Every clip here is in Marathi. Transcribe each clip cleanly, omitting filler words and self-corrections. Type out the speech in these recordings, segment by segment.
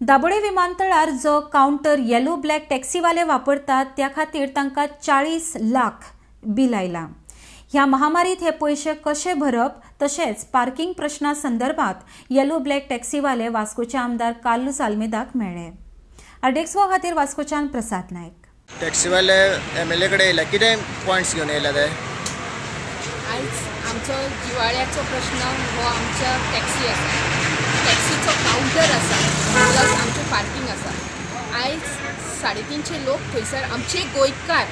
दाबोळे विमानतळार जो काउंटर येलो ब्लॅक टॅक्सीवाले वापरतात त्या खातीर तांकां 40 लाख बील आयला। ह्या महामारीत हे पैसे कशे भरप तशेंच पार्किंग प्रश्ना संदर्भात येलो ब्लॅक टॅक्सीवाले वास्कोचे आमदार कार्लोस आल्मेदाक मेळ्ळे। RDXGOA खातीर वास्कोच्यान प्रसाद नायक। टॅक्सीवाले MLA कडेन येयला, कितें पॉयंट्स घेवन येयला ते? आयज आमचो दिवाळ्याचो प्रश्न हो आमच्या टॅक्सी आसा, टॅक्सीचो काउंटर आसा, प्लस आमचें पार्किंग आसा। आयज 350 लोक थंयसर आमचे गोंयकार,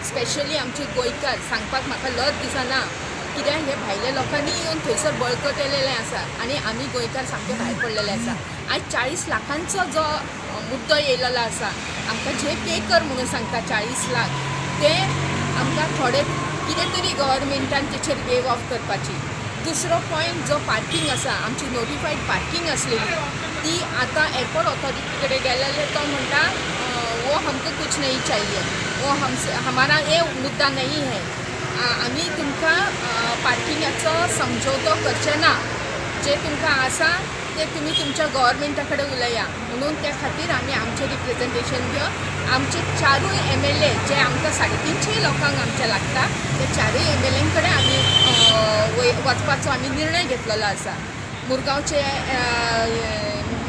स्पेशली आमचे गोंयकार सांगपाक म्हाका लज दिसना, कित्याक हे भायल्या लोकांनी येवन थंयसर बळकट येयलेले आसा आनी आमी गोंयकार सामके भायर पडलेले आसा। आयज 40 लाखांचो जो मुद्दो येयलेलो आसा, आमकां जे पे कर म्हणून सांगता 40 लाख, ते आमकां थोडे कितें तरी गव्हर्मेंटान तेचेर वेव ऑफ करपाची। दुसरो पॉयंट जो पार्किंग आसा, आमची नोटिफाईड पार्किंग आसलेली ती आतां एअरपोर्ट ऑथॉरिटी कडेन गेलेले तो म्हणटा वो हमको कुछ नहीं चाहिए, वो हमारा ये मुद्दा नहीं है, आमी तुमकां पार्किंगाचो समझोतो करचे ना, जे तुमकां आसा ते तुमी तुमच्या गव्हर्मेंटा कडेन उलया म्हणून त्या खातीर आमी आमचें रिप्रेझेंटेशन घेवन आमचे 4 MLA जे आमकां 350 लोकांक आमचे लागता ते 4 MLA कडेन आमी वचपाचो आमी निर्णय घेतलेलो आसा। मुरगांवचे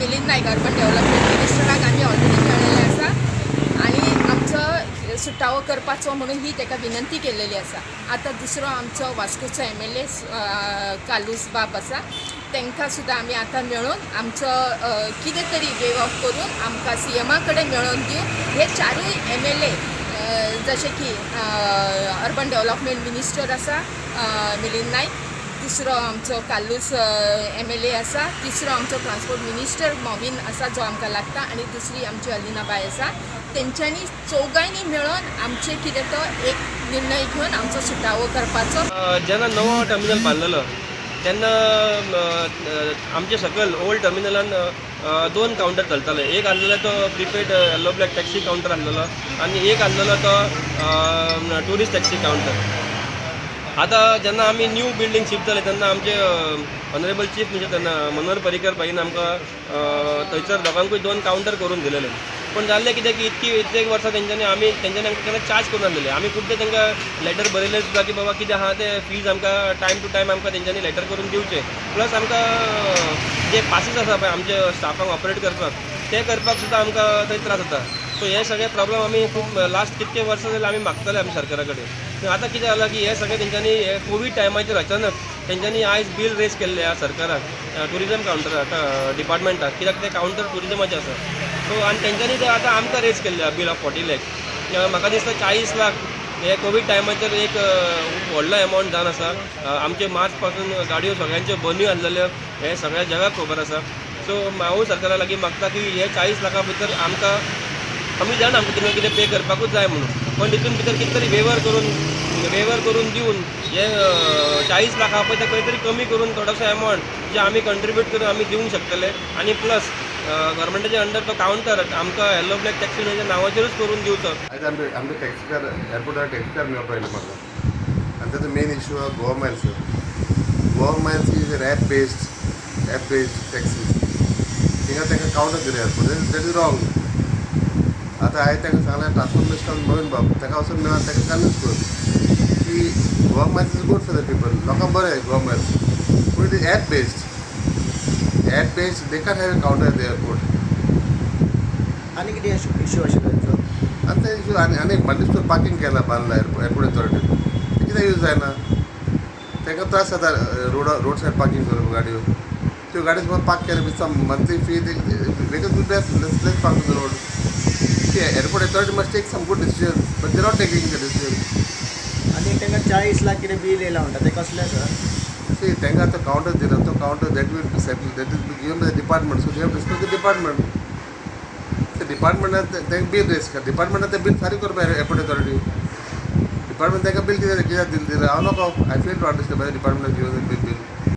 मिलिंद नायक अर्बन डेव्हलपमेंट मिनिस्टराक आमी ऑलरेडी मेळिल्ले आसा आनी आमचो सुटावो करपाचो म्हणून ही ताका विनंती केलेली आसा। आतां दुसरो आमचो वास्कोचो MLA कार्लोस बाब आसा, तांकां सुद्दां आमी आतां मेळून आमचो कितें तरी वेव ऑफ करून आमकां CMA कडेन मेळोवन दिवन हे 4 MLA जशे की अर्बन डेव्हलपमेंट मिनिस्टर आसा मिलिंद नायक, दुसरो आमचो कार्लोस MLA आसा, तिसरो आमचो ट्रान्सपोर्ट मिनिस्टर मोविन आसा जो आमकां लागता आनी दुसरी आमची अलिनाबाई आसा, तेंच्यांनी चौगांयनी मेळोन आमचे कितें तो एक निर्णय घेवन आमचो सुटावो करपाचो। जेन्ना नवो टर्मिनल बांदलेलो तेन्ना आमचे सकयल ओल्ड टर्मिनलान 2 काउंटर चलताले। एक आसलेलो तो prepaid yellow black taxi counter आसलेलो आनी एक आसलेलो तो टुरिस्ट टॅक्सी काउंटर। आतां जेन्ना आमी न्यू बिल्डींग शिफ्ट जाले तेन्ना आमचे ऑनरेबल चीफ मिनिस्टर तेन्ना मनोहर पर्रीकर बाईन आमकां थंयसर दोगांकूय 2 काउंटर करून दिलेले। पण जाल्लें कितें की इतके वर्सां तेंच्यांनी आमकां केन्ना चार्ज करून नासलेले। आमी खुद्द तांकां लेटर बरयलें सुद्दां की बाबा कितें आहा ते फीज आमकां टायम टू टायम आमकां तेंच्यांनी लेटर करून दिवचे, प्लस आमकां जे पासीस आसा पळय आमचे स्टाफांक ऑपरेट करपाक ते करपाक सुद्दां आमकां थंय त्रास जाता। सो हे सगळे प्रॉब्लेम आमी खूब लास्ट कितके वर्सां जाल्यार आमी मागताले आमी सरकारा कडेन। आतां कितें जालां की हे सगळे तेंच्यांनी हे कोवीड टायमाचेर अचानक तेंच्यांनी आयज बील रेज केल्लें आहा सरकाराक टुरिजम काउंटराक डिपार्टमेंटाक, कित्याक ते काउंटर टुरिजमाचे आसा। सो आनी तेंच्यांनी ते आतां आमकां रेज केल्लें आहा बील ऑफ 40 लाख। म्हाका दिसता 40 लाख हे कोवीड टायमाचेर एक व्हडलो एमावंट जावन आसा। आमचे मार्च पासून गाडयो सगळ्यांच्यो बंदूय आसलेल्यो हे सगळ्या जगाक खबर आसा। सो हांवूय सरकारा लागीं मागता की हे 40 लाखा भितर आमकां आमी जाणा आमकां कितें कितें पे करपाकूच जाय म्हणून, पण तितून भितर कितें तरी वेवर करून दिवन हे 40 लाख आहा पळय ते खंय तरी कमी करून थोडोसो एमावंट जे आमी कंट्रिब्यूट करून आमी दिवंक शकतले आनी प्लस गव्हर्मेंटाच्या अंडर तो काउंटर आमकां येलो ब्लॅक टॅक्सी हेच्या नांवाचेरूच करून दिवचो। आयज आमचे टॅक्सीकार एअरपोर्टार टॅक्सीकार मेळपा आयले म्हाका आनी ताचो मेन इश्यू आहा Goa Miles. Goa Miles is app based taxi, थिंगा तांकां काउंटर दिले एअरपोर्ट, दॅट इज रॉंग। आतां हांवें तांकां सांगलें ट्रान्सपोर्ट मिनिस्टर नवीन बाब ताका वचून मेळोन ताका कन्विन्स कर की Goa Miles is good for the people, लोकांक बरें गोवा मायल्स, पूण it is app based they can have a counter at the airport. आनी कितें इश्यू आशिल्लो तेंचो? आनी ते इश्यू आनी मल्टीस्टोर पार्किंग केला बांदला एअरपोर्ट ऑथॉरिटीन, ते कित्याक यूज जायना? तांकां त्रास जाता रोड सायड पार्किंग करप गाडयो, त्यो गाडयो समज पार्क केले with some monthly fee vehicles will less park on the road. Airport authority must take some good decision, but they not taking the decision. आनी तांकां 40 लाख कितें बील येयला म्हणटा ते कसलें सर? सी तांकां तो काउंटर दिला, तो counter that will be settle, that is be given by the department, so they have discuss the department. ते डिपार्टमेंटान तांकां बील रेज कर, डिपार्टमेंटान ते बील फारीक करपा एअरपोर्ट ऑथॉरिटी, डिपार्टमेंट तांकां बील कित्याक दिलें हांव not I fail to understand by the department given bill